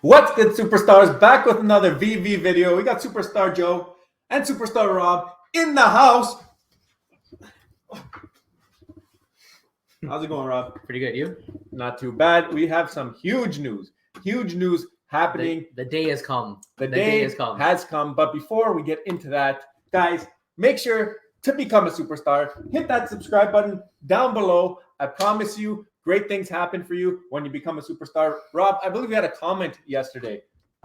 What's good, superstars? Back with another Veve video. We got Superstar Joe and Superstar Rob in the house. How's it going, Rob? Pretty good. You? Not too bad. We have some huge news. Huge news happening. The day has come. The day has come. But before we get into that, guys, make sure to become a superstar. Hit that subscribe button down below. I promise you, great things happen for you when you become a superstar. Rob, I believe you had a comment yesterday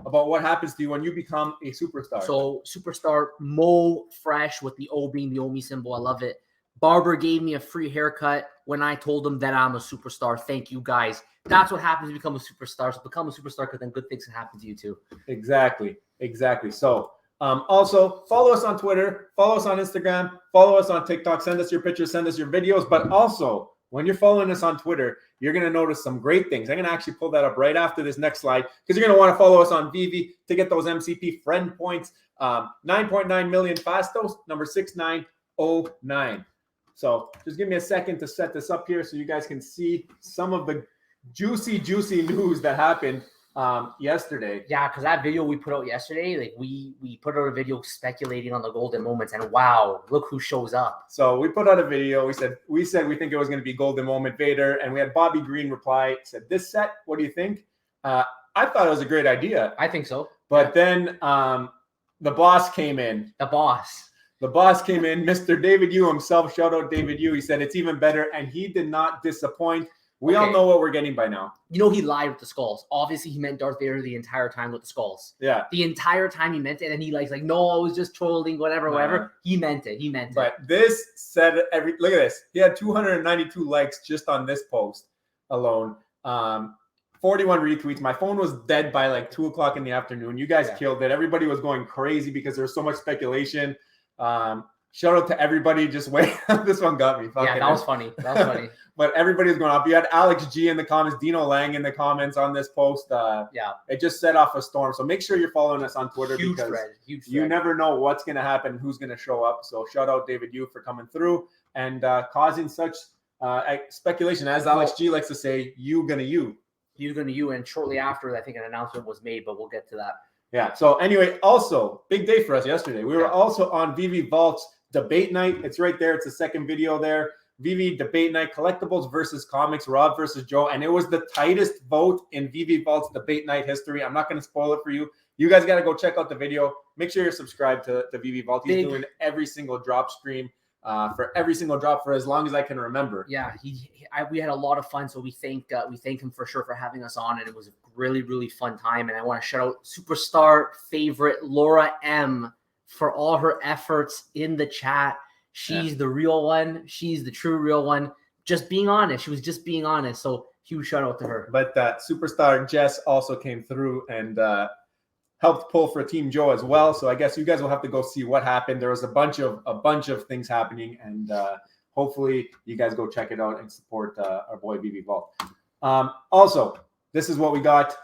about what happens to you when you become a superstar. So, superstar Mo Fresh with the O being the Omi symbol. I love it. Barber gave me a free haircut when I told him that I'm a superstar. Thank you, guys. That's what happens to become a superstar. So become a superstar because then good things can happen to you too. Exactly. So also follow us on Twitter, follow us on Instagram, follow us on TikTok, send us your pictures, send us your videos. But also, when you're following us on Twitter, you're going to notice some great things. I'm going to actually pull that up right after this next slide because you're going to want to follow us on Veve to get those MCP friend points. 9.9 million Fastos, number 6909. So just give me a second to set this up here so you guys can see some of the juicy news that happened yesterday. Yeah, because that video we put out yesterday, like we put out a video speculating on the golden moments, and wow, look who shows up. So we put out a video. We said we think it was going to be golden moment Vader, and we had Bobby Green reply. Said, "This set, what do you think?" I thought it was a great idea. I think so. But then the boss came in. The boss came in, Mr. David Yu himself. Shout out David Yu. He said it's even better, and he did not disappoint. We all know what we're getting by now. You know, he lied with the skulls. Obviously, he meant Darth Vader the entire time with the skulls. Yeah. The entire time he meant it, and he like, no, I was just trolling, whatever. He meant it. But this said look at this. He had 292 likes just on this post alone. 41 retweets. My phone was dead by like 2 o'clock in the afternoon. You guys killed it. Everybody was going crazy because there was so much speculation. Shout out to everybody. Just wait. This one got me. Yeah, that was funny. But everybody was going off. You had Alex G in the comments, Dino Lang in the comments on this post. It just set off a storm. So make sure you're following us on Twitter because you never know what's going to happen, who's going to show up. So shout out David Yu for coming through and causing such speculation. As Alex G likes to say, you gonna you. And shortly after, I think an announcement was made, but we'll get to that. Yeah. So anyway, also big day for us yesterday. We were also on Veve Vault's debate night. It's right there. It's the second video there. Veve debate night, collectibles versus comics, Rob versus Joe. And it was the tightest vote in Veve Vault's debate night history. I'm not going to spoil it for you. You guys got to go check out the video. Make sure you're subscribed to Veve Vault. He's doing every single drop stream for every single drop for as long as I can remember. Yeah, we had a lot of fun. So we thank him for sure for having us on. And it was a really fun time. And I want to shout out superstar favorite Laura M for all her efforts in the chat. She's the real one. She's the true real one. Just being honest. She was just being honest. So huge shout out to her. But superstar Jess also came through and helped pull for Team Joe as well. So I guess you guys will have to go see what happened. There was a bunch of things happening, and hopefully you guys go check it out and support our boy Veve Vault. Also, this is what we got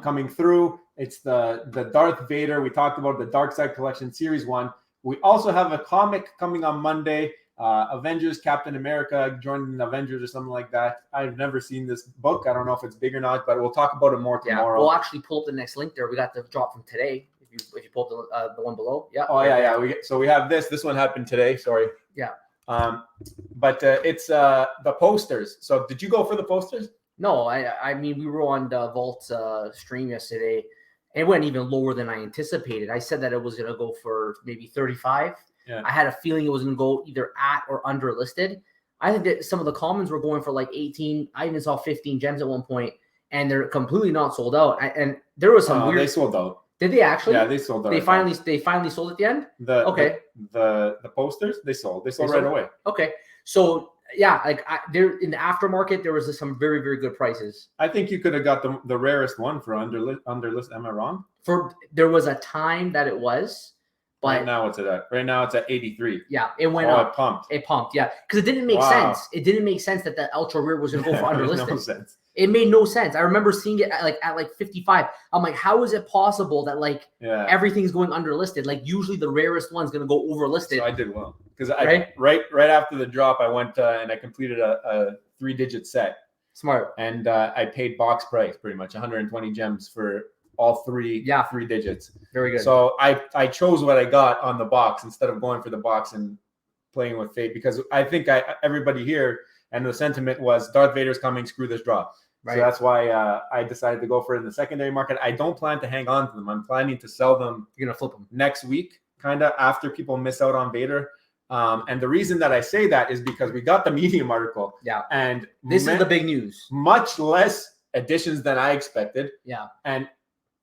coming through. It's the Darth Vader. We talked about the Dark Side Collection Series 1. We also have a comic coming on Monday. Avengers, Captain America joining the Avengers or something like that. I've never seen this book. I don't know if it's big or not, but we'll talk about it more tomorrow. We'll actually pull up the next link there. We got the drop from today. If you pull up the one below. Yeah. Oh, yeah. So we have this. This one happened today. Sorry. Yeah. But it's the posters. So did you go for the posters? No, I mean, we were on the Vault stream yesterday. It went even lower than I anticipated. I said that it was going to go for maybe 35. Yeah. I had a feeling it was going to go either at or under listed. I think that some of the commons were going for like 18. I even saw 15 gems at one point, and they're completely not sold out. And there was some weird. They sold out. Did they actually? Yeah, they sold out. They finally sold at the end. The posters they sold right away. Okay, so. Yeah, like there in the aftermarket, there was some very good prices. I think you could have got the rarest one for underlist. Am I wrong? There was a time that it was, but right now it's at 83. Yeah, it went up. It pumped. Yeah, because it didn't make sense. It didn't make sense that the ultra rare was going to go for underlisted. No sense. It made no sense. I remember seeing it at 55. I'm like, how is it possible that everything's going underlisted? Like usually the rarest one's going to go overlisted. So I did well because right after the drop, I went and I completed a 3-digit set. Smart. And I paid box price pretty much 120 gems for all three digits. Very good. So I chose what I got on the box instead of going for the box and playing with fate, because I think everybody here, and the sentiment was Darth Vader's coming, screw this drop. Right. So that's why I decided to go for it in the secondary market. I don't plan to hang on to them. I'm planning to sell them. You're going to flip them next week, kind of after people miss out on Vader. And the reason that I say that is because we got the Medium article. Yeah. And this is the big news. Much less editions than I expected. Yeah. And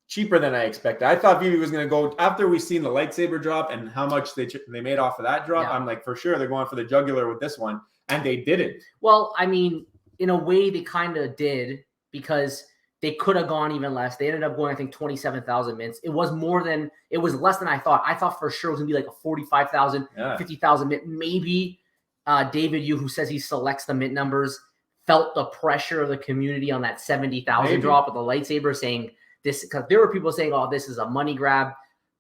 cheaper than I expected. I thought Veve was going to go, after we seen the lightsaber drop and how much they made off of that drop. Yeah. I'm like, for sure, they're going for the jugular with this one. And they didn't. Well, I mean, in a way, they kind of did, because they could have gone even less. They ended up going, I think, 27,000 mints. It was less than I thought. I thought for sure it was going to be like a 45,000, 50,000 mint. Maybe David Yu, who says he selects the mint numbers, felt the pressure of the community on that 70,000 drop with the lightsaber, saying this, because there were people saying, oh, this is a money grab.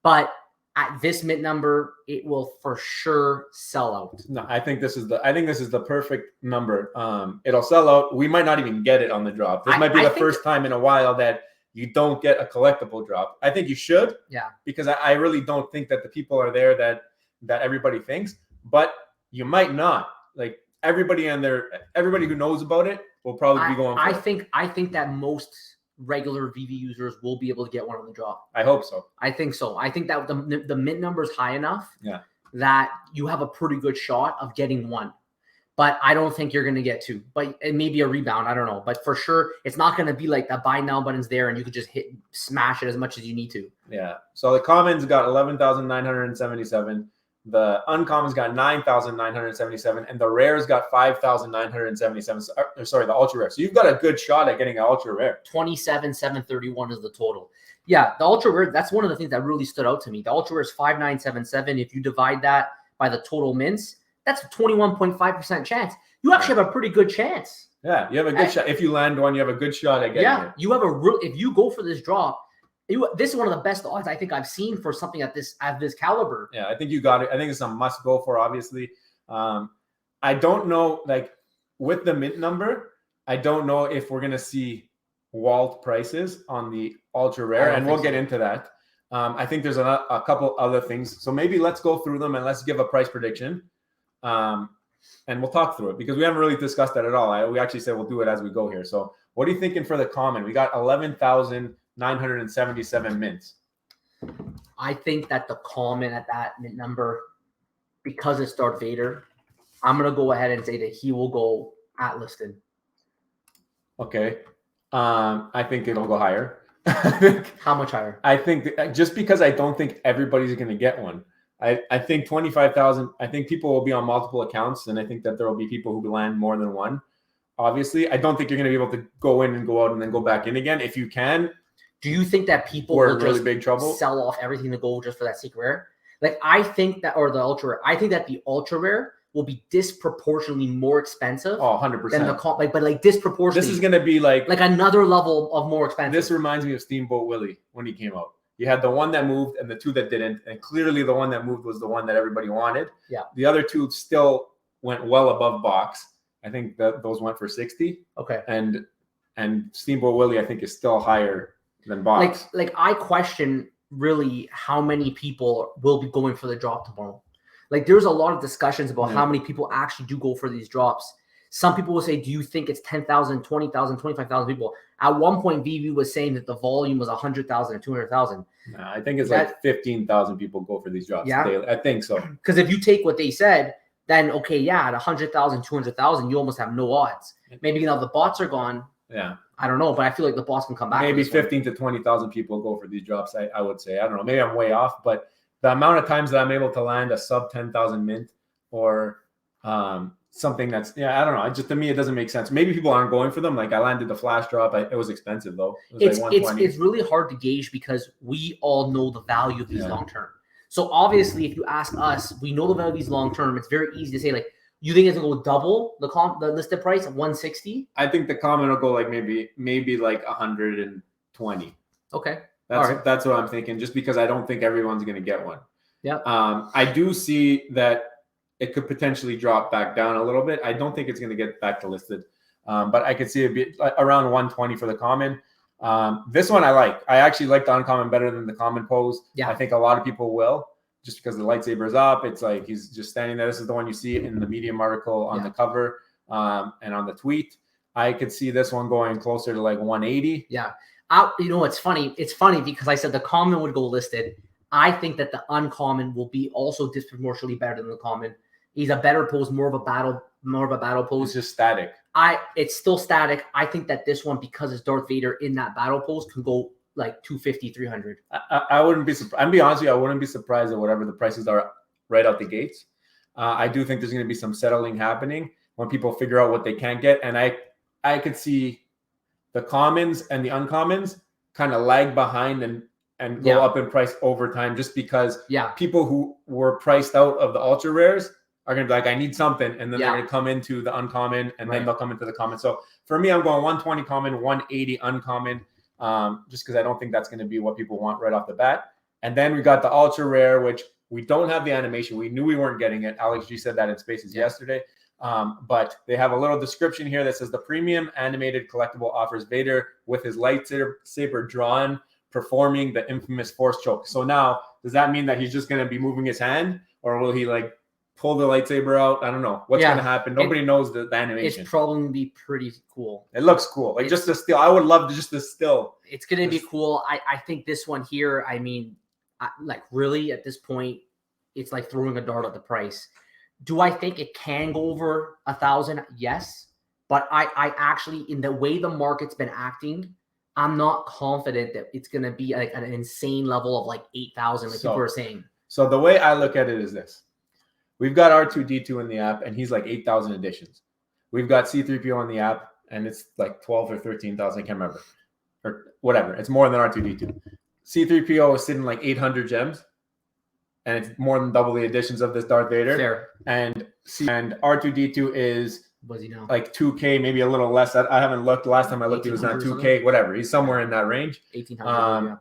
But at this mint number, it will for sure sell out. No, I think this is the perfect number. It'll sell out. We might not even get it on the drop. This might be the first time in a while that you don't get a collectible drop. I think you should. Yeah. Because I really don't think that the people are there that everybody thinks. But you might not. Like everybody who knows about it will probably be going for it. I think that most regular Veve users will be able to get one on the drop. I hope so. I think so. I think that the mint number is high enough that you have a pretty good shot of getting one. But I don't think you're going to get two. But it may be a rebound. I don't know. But for sure, it's not going to be like the buy now button's there and you could just smash it as much as you need to. Yeah. So the commons got 11,977. The uncommons got 9,977, and the rares got 5,977. Sorry, the ultra rare. So you've got a good shot at getting an ultra rare. 27,731 is the total. Yeah, the ultra rare. That's one of the things that really stood out to me. The ultra rare is 5,977. If you divide that by the total mints, that's a 21.5% chance. You actually have a pretty good chance. Yeah, you have a good shot. If you land one, you have a good shot at getting it. You have if you go for this drop. This is one of the best odds I think I've seen for something at this caliber. Yeah, I think you got it. I think it's a must go for, obviously. I don't know, like with the mint number, I don't know if we're gonna see walled prices on the ultra rare, and we'll get into that. I think there's a couple other things. So maybe let's go through them and let's give a price prediction. And we'll talk through it because we haven't really discussed that at all. We actually said we'll do it as we go here. So what are you thinking for the common? We got 11,977 mints. I think that the common at that mint number, because it's Darth Vader, I'm going to go ahead and say that he will go at listed. Okay. I think it'll go higher. How much higher? I think just because I don't think everybody's going to get one. I think 25,000, I think people will be on multiple accounts, and I think that there will be people who land more than one. Obviously, I don't think you're going to be able to go in and go out and then go back in again. If you can, do you think that people will really big trouble sell off everything to go just for that secret rare? Like I think that, or the ultra rare, I think that the ultra rare will be disproportionately more expensive. Oh, 100%. Than but disproportionately. This is going to be like another level of more expensive. This reminds me of Steamboat Willie when he came out. You had the one that moved and the two that didn't, and clearly the one that moved was the one that everybody wanted. Yeah. The other two still went well above box. I think that those went for 60. Okay. And Steamboat Willie, I think, is still higher than box. Like I question really how many people will be going for the drop tomorrow. Like there's a lot of discussions about how many people actually do go for these drops. Some people will say, do you think it's 10,000, 20,000, 25,000 people? At one point, Veve was saying that the volume was 100,000 or 200,000. No, I think it's like 15,000 people go for these drops daily. I think so. Because if you take what they said, then, okay, at 100,000, 200,000, you almost have no odds. Maybe now the bots are gone. Yeah. I don't know, but I feel like the bots can come back. Maybe 15 to 20,000 people go for these drops, I would say. I don't know. Maybe I'm way off, but the amount of times that I'm able to land a sub 10,000 mint or something that's, I don't know. To me, it doesn't make sense. Maybe people aren't going for them. Like I landed the flash drop. It was expensive though. It's really hard to gauge because we all know the value of these long term. So obviously, if you ask us, we know the value of these long term. It's very easy to say, like, you think it's gonna go double the listed price at 160? I think the common will go like maybe like 120. Okay. That's what I'm thinking. Just because I don't think everyone's gonna get one. Yeah. I do see that it could potentially drop back down a little bit. I don't think it's going to get back to listed, but I could see it be around 120 for the common. This one I like. I actually like the uncommon better than the common pose. Yeah. I think a lot of people will, just because the lightsaber is up. It's like he's just standing there. This is the one you see in the Medium article on the cover and on the tweet. I could see this one going closer to like 180. Yeah. It's funny. It's funny because I said the common would go listed. I think that the uncommon will be also disproportionately better than the common. He's a better pose, more of a battle pose. It's just static. It's still static. I think that this one, because it's Darth Vader in that battle pose, can go like 250, 300. I wouldn't be surprised. I'm be honest with you, I wouldn't be surprised at whatever the prices are right out the gates. I do think there's going to be some settling happening when people figure out what they can get, and I could see the commons and the uncommons kind of lag behind and go up in price over time, just because people who were priced out of the ultra rares are going to be like, I need something. And then they're going to come into the uncommon, and then they'll come into the common. So for me, I'm going 120 common, 180 uncommon, just because I don't think that's going to be what people want right off the bat. And then we got the ultra rare, which we don't have the animation. We knew we weren't getting it. Alex G said that in Spaces yesterday. But they have a little description here that says the premium animated collectible offers Vader with his lightsaber drawn, performing the infamous Force choke. So now, does that mean that he's just going to be moving his hand, or will he like pull the lightsaber out? I don't know what's going to happen. Nobody knows the animation. It's probably going to be pretty cool. It looks cool. Like just the still. I would love to just the still. It's going to be cool. I think this one here, I mean, like really at this point, it's like throwing a dart at the price. Do I think it can go over 1,000? Yes. But I actually, in the way the market's been acting, I'm not confident that it's going to be like an insane level of like 8,000, like people are saying. So the way I look at it is this. We've got R2-D2 in the app, and he's like 8,000 editions. We've got C-3PO in the app, and it's like 12 or 13,000. I can't remember. Or whatever. It's more than R2-D2. C-3PO is sitting like 800 gems, and it's more than double the editions of this Darth Vader. Fair. And R2-D2 is was he now? Like 2K, maybe a little less. I haven't looked. The last time I looked, he was not 2K, whatever. He's somewhere in that range. 1,800.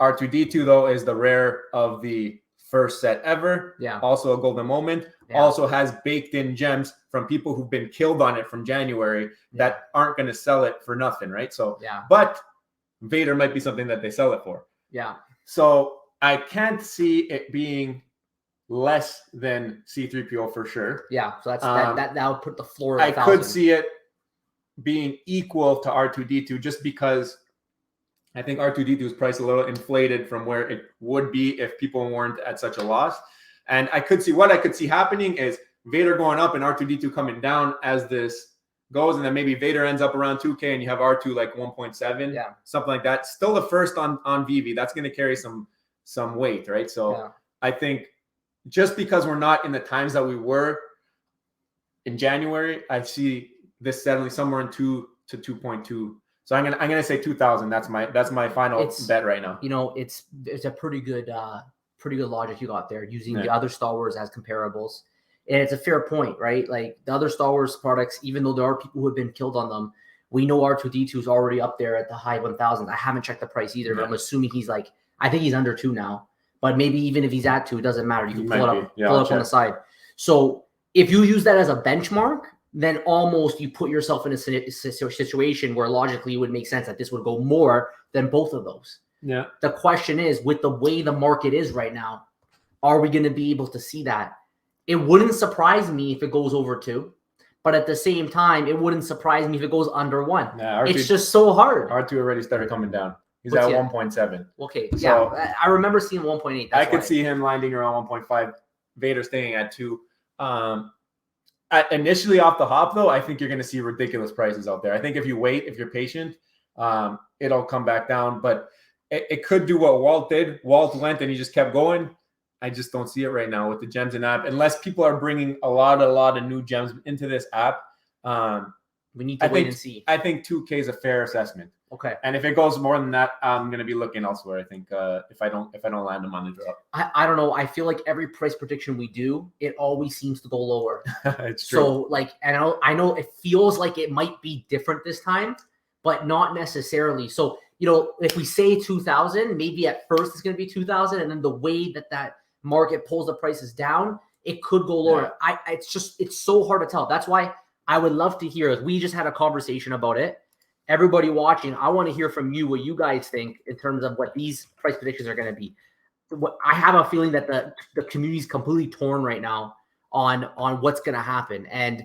R2-D2, though, is the rare of the first set ever. Yeah. Also a golden moment. Yeah. Also has baked in gems from people who've been killed on it from January that aren't going to sell it for nothing, right? So, but Vader might be something that they sell it for. Yeah. So I can't see it being less than C-3PO for sure. Yeah. So that's that would put the floor at I 1,000. could see it being equal to R2-D2 just because I think R2-D2 is priced a little inflated from where it would be if people weren't at such a loss. And I could see happening is Vader going up and R2-D2 coming down as this goes, and then maybe Vader ends up around 2K and you have R2 like 1.7, something like that. Still the first on Veve. That's going to carry some weight, right? So I think just because we're not in the times that we were in January, I see this settling somewhere in 2 to 2.2. So I'm gonna say 2,000. That's my final bet right now. You know, it's a pretty good logic you got there, using the other Star Wars as comparables, and it's a fair point, right? Like the other Star Wars products, even though there are people who have been killed on them, we know R2-D2 is already up there at the high 1,000. I haven't checked the price either, but I'm assuming he's like, I think he's under 2 now. But maybe even if he's at 2, it doesn't matter. You can pull it up on the side. So if you use that as a benchmark, then almost you put yourself in a situation where logically it would make sense that this would go more than both of those. Yeah. The question is, with the way the market is right now, are we going to be able to see that? It wouldn't surprise me if it goes over 2, but at the same time, it wouldn't surprise me if it goes under 1. Yeah, it's just so hard. R2 already started coming down. He's at 1.7. Okay, so I remember seeing 1.8. I could see him landing around 1.5. Vader staying at 2. Initially off the hop, though, I think you're going to see ridiculous prices out there. I think if you wait, if you're patient, it'll come back down. But it could do what Walt did. Walt went and he just kept going. I just don't see it right now with the gems and app. Unless people are bringing a lot of new gems into this app. We need to wait and see. I think 2K is a fair assessment. Okay. And if it goes more than that, I'm going to be looking elsewhere. I think if I don't land them on the drop. I don't know. I feel like every price prediction we do, it always seems to go lower. It's true. So like, and I know it feels like it might be different this time, but not necessarily. So, you know, if we say 2,000, maybe at first it's going to be 2,000. And then the way that market pulls the prices down, it could go lower. Yeah. It's so hard to tell. That's why I would love to hear. We just had a conversation about it. everybody watching, I want to hear from you what you guys think in terms of what these price predictions are going to be. I have a feeling that the community is completely torn right now on what's going to happen. And,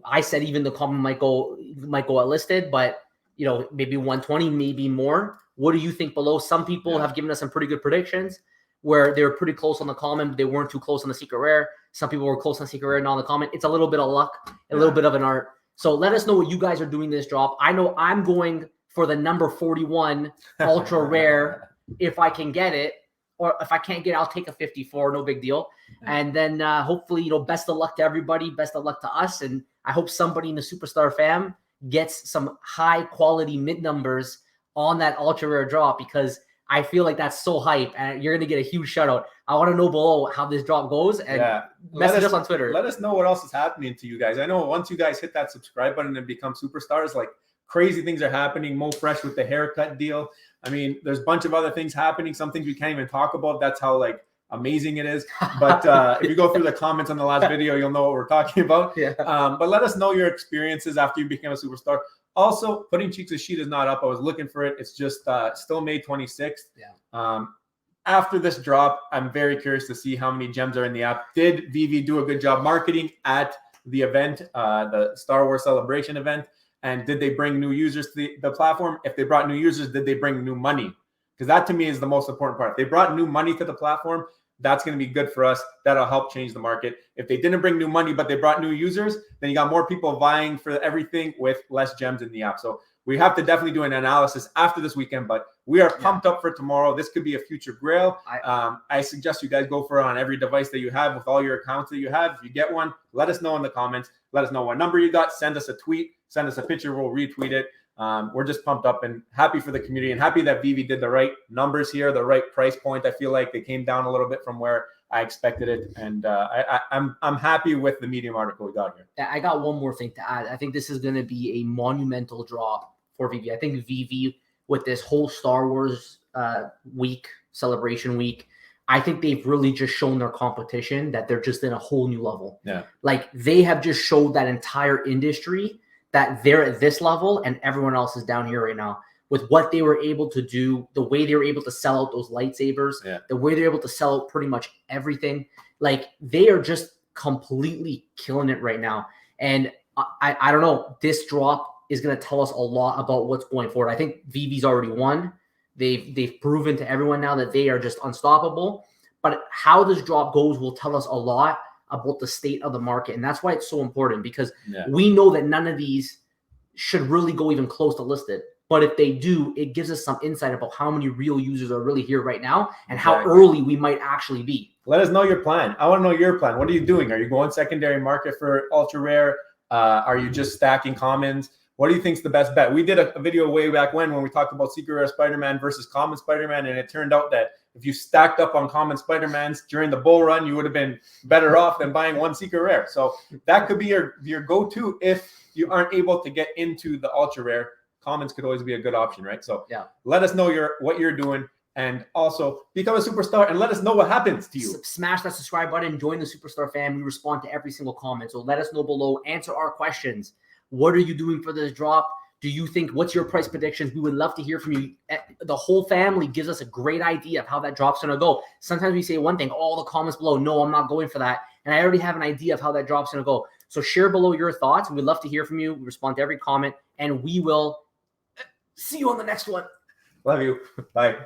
I said even the common might go at listed, but, maybe 120, maybe more. What do you think below? Some people have given us some pretty good predictions where they were pretty close on the common, but they weren't too close on the secret rare. Some people were close on the secret rare, not on the common. It's a little bit of luck, a little bit of an art. So let us know what you guys are doing this drop. I know I'm going for the number 41 ultra rare if I can get it. Or if I can't get it, I'll take a 54. No big deal. And then hopefully, best of luck to everybody. Best of luck to us. And I hope somebody in the Superstar fam gets some high quality mid numbers on that ultra rare drop, because I feel like that's so hype and you're going to get a huge shout out. I want to know below how this drop goes, and message us on Twitter. Let us know what else is happening to you guys. I know once you guys hit that subscribe button and become superstars, like crazy things are happening. Mo Fresh with the haircut deal. I mean, there's a bunch of other things happening. Some things we can't even talk about. That's how amazing it is. But if you go through the comments on the last video, you'll know what we're talking about. But let us know your experiences after you became a superstar. Also, Putting Cheeks' sheet is not up. I was looking for it. It's just still May 26th. After this drop, I'm very curious to see how many gems are in the app. Did Veve do a good job marketing at the event, the Star Wars Celebration event? And did they bring new users to the platform? If they brought new users, did they bring new money? Because that to me is the most important part. If they brought new money to the platform, that's going to be good for us. That'll help change the market. If they didn't bring new money, but they brought new users, then you got more people vying for everything with less gems in the app. So we have to definitely do an analysis after this weekend, but we are pumped up for tomorrow. This could be a future grail. I suggest you guys go for it on every device that you have with all your accounts that you have. If you get one, let us know in the comments. Let us know what number you got. Send us a tweet. Send us a picture. We'll retweet it. We're just pumped up and happy for the community and happy that Veve did the right numbers here, the right price point. I feel like they came down a little bit from where I expected it. And I'm happy with the Medium article we got here. I got one more thing to add. I think this is going to be a monumental drop for Veve. I think Veve, with this whole Star Wars week, celebration week, I think they've really just shown their competition that they're just in a whole new level. Like they have just showed that entire industry that they're at this level and everyone else is down here right now with what they were able to do, the way they were able to sell out those lightsabers, the way they're able to sell out pretty much everything. Like they are just completely killing it right now. And I don't know, this drop is going to tell us a lot about what's going forward. I think Veve's already won. They've proven to everyone now that they are just unstoppable. But how this drop goes will tell us a lot about the state of the market. And that's why it's so important, because we know that none of these should really go even close to listed. But if they do, it gives us some insight about how many real users are really here right now and how early we might actually be. Let us know your plan. I want to know your plan. What are you doing? Are you going secondary market for ultra rare? Are you just stacking commons? What do you think is the best bet? We did a video way back when we talked about Secret Rare Spider-Man versus Common Spider-Man, and it turned out that if you stacked up on Common Spider-Mans during the bull run, you would have been better off than buying one Secret Rare. So that could be your go-to if you aren't able to get into the ultra rare. Commons could always be a good option, right? So let us know what you're doing, and also become a superstar and let us know what happens to you. Smash that subscribe button, join the Superstar fam. We respond to every single comment. So let us know below, answer our questions. What are you doing for this drop? Do you think, what's your price predictions? We would love to hear from you. The whole family gives us a great idea of how that drop's going to go. Sometimes we say one thing, all the comments below, no, I'm not going for that. And I already have an idea of how that drop's going to go. So share below your thoughts. We'd love to hear from you. We respond to every comment, and we will see you on the next one. Love you. Bye.